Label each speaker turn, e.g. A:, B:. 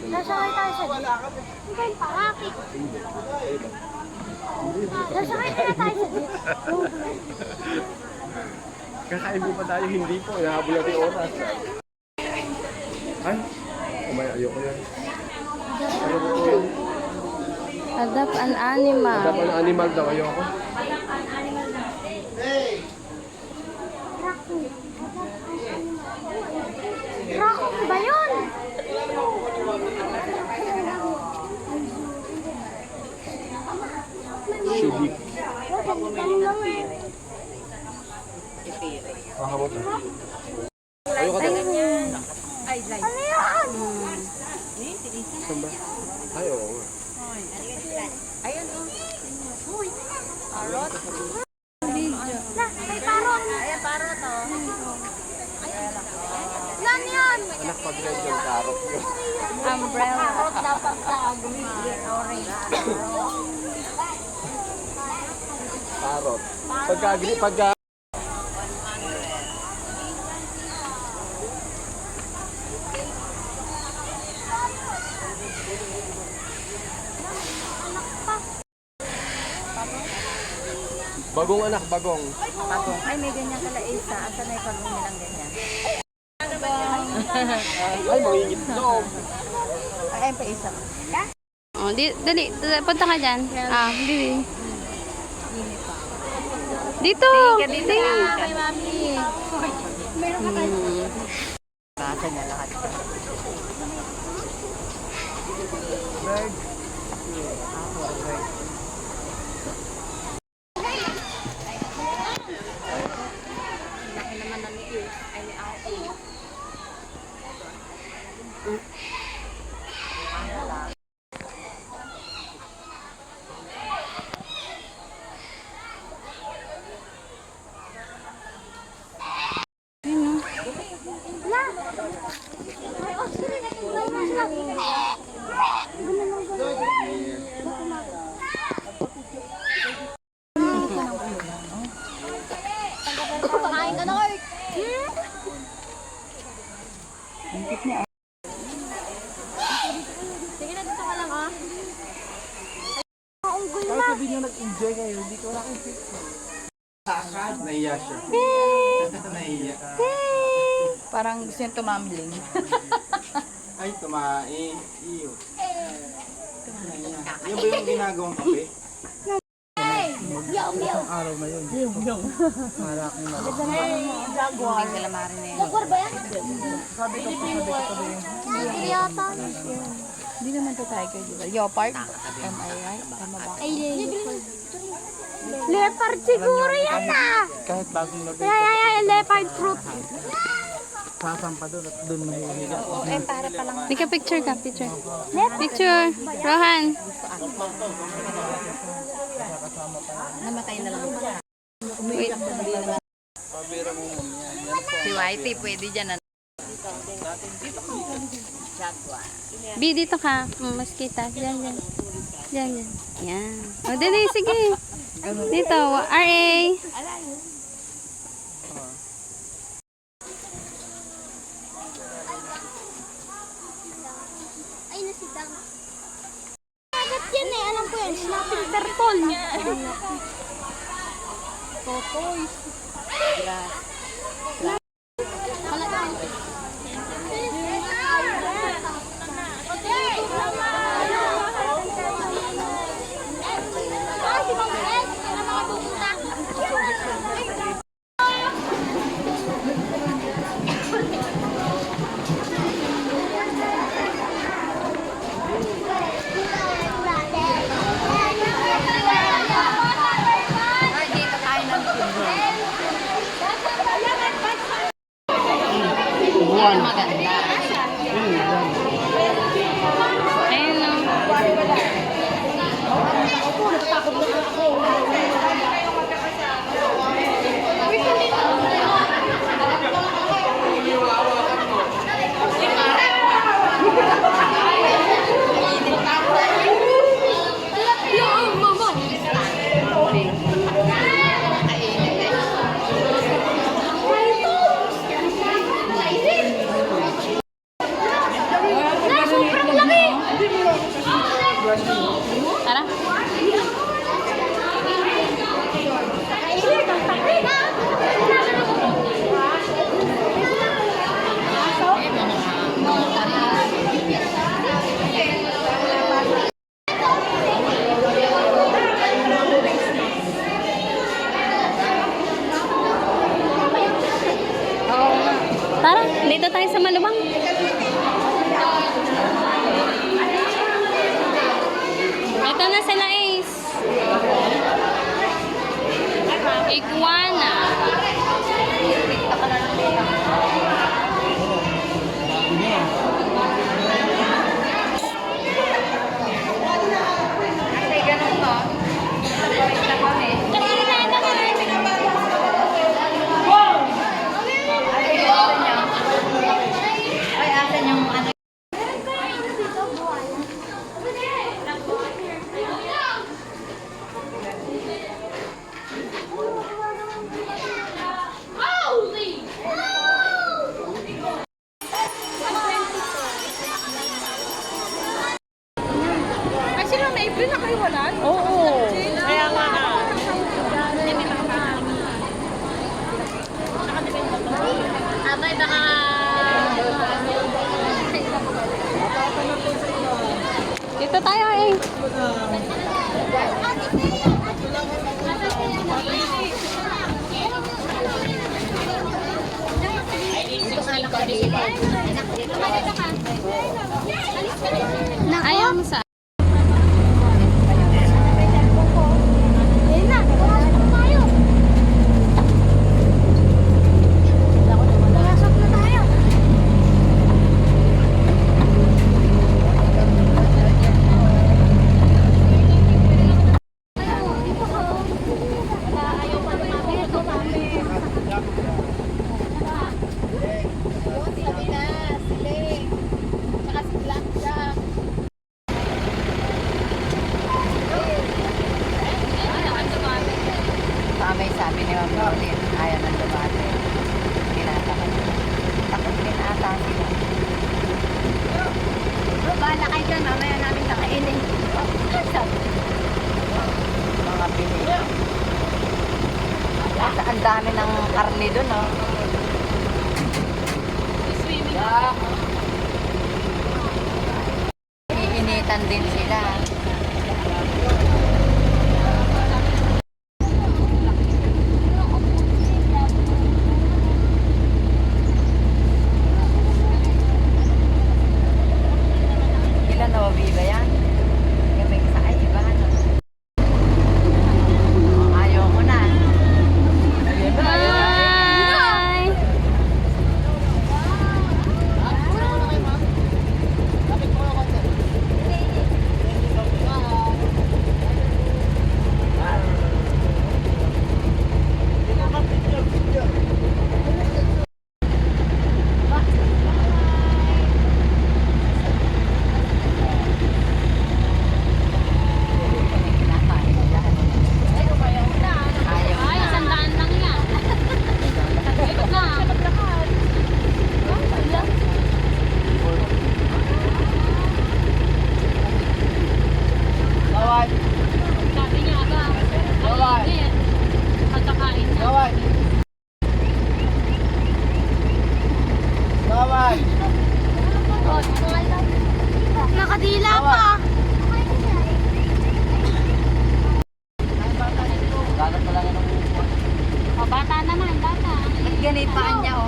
A: Nasakay tayo sa jeep. Hindi yung parakit. Nasakay na tayo sa jeep.
B: Kakain mo pa tayo, hindi po. Nahabol natin yung oras. Ay, umay, ayoko yan. Ano po po yan?
C: Adopt an animal.
B: Adopt an animal daw, ayoko.
A: Raccoon ba yun?
B: Shubik. Mahabot na. Ayoko daw.
A: Ano yan?
B: Saan ba? Ay, oo nga.
A: Ayun o. Uy. Parot. Na, may parot. Ayan, parot o. Yan yan.
B: Anak, pag-red yung karot ko.
C: Umbrella.
A: Parot dapat sa orange.
B: Karot. Pagka... Bagong anak, bagong.
C: Bagong. Ay, may ganyan kala isa. Asa na yung nilang ganyan?
B: Ay, mangingit loob.
C: Ay, pa isa.
D: Oh, dali, punta ka dyan. Ah, dili. Dito.
C: Dito na kay mami. Meron ka tayo. Basa na lahat.
B: Bird.
A: Pakain ka na kayo. Sige na, dito ka lang ah. Maunggol na.
B: Sabi niyo nag-enjoy kayo, hindi ko nakikita. Takad, nahiya siya. Nahiya.
C: Parang gusto yung tumambling.
B: Ay, tumae. Iyo. Nahiya. Yan ba yung ginagawang kape? Isang araw na yun. Harap mo na.
A: Jaguar.
C: Hindi calamari na yun.
A: Jaguar ba yan?
B: Sabi ko pa
A: Hindi yata.
C: Hindi naman to tiger, di ba? Leopard? Am I right? Tama ba?
A: Ay, leopard siguro yan ah.
B: kahit bagong lagay.
A: Ay, leopard fruit.
B: Sasampa doon at doon mahihiga.
C: Eh, para pa lang.
D: Di ka picture ka, picture. Picture. Rohan.
C: Namatay na lang. Wait. Si Whitey, pwede dyan.
D: B, dito ka. Mas kita. Diyan, diyan. Diyan, diyan. Yan. O, dali, sige. Dito, RA.
A: Ay, nasidang. Agad yan eh. Alam ko yan. Snapping turtle. Totoys. Malagang.
C: Ay, dito tayo ng Oo. Kaya nga na. Abay, baka...
D: Dito tayo eh. Ayaw mo sa...
A: Ayun na, pumasok na tayo. Pumasok na tayo. Ayaw pa naman dito, mami.
C: Mamay sabi ni Ma'am Rolin, ayaw nang lumate. Tinatakot. Takot din ata sila.
A: Bahala kayo dyan, mamaya namin kakainin.
C: Mga pili. At ang dami ng karne doon, no? Iinitan din sila. Ilan na wabiba yan? Yung may isa ay iba, no? Ayaw ko na. Ayun na, ayun na.
D: Hi! Ay, sandaan lang yan. Ikot na.
C: Bawal!
D: Sabi niya ba? Kainin. Pagkakain na.
C: Bawal! Bawal!
A: Nakadila pa.
C: Galat mo lang yan ang upo.
D: O, bata naman, bata.
C: Ba't ganit paan niya, oh?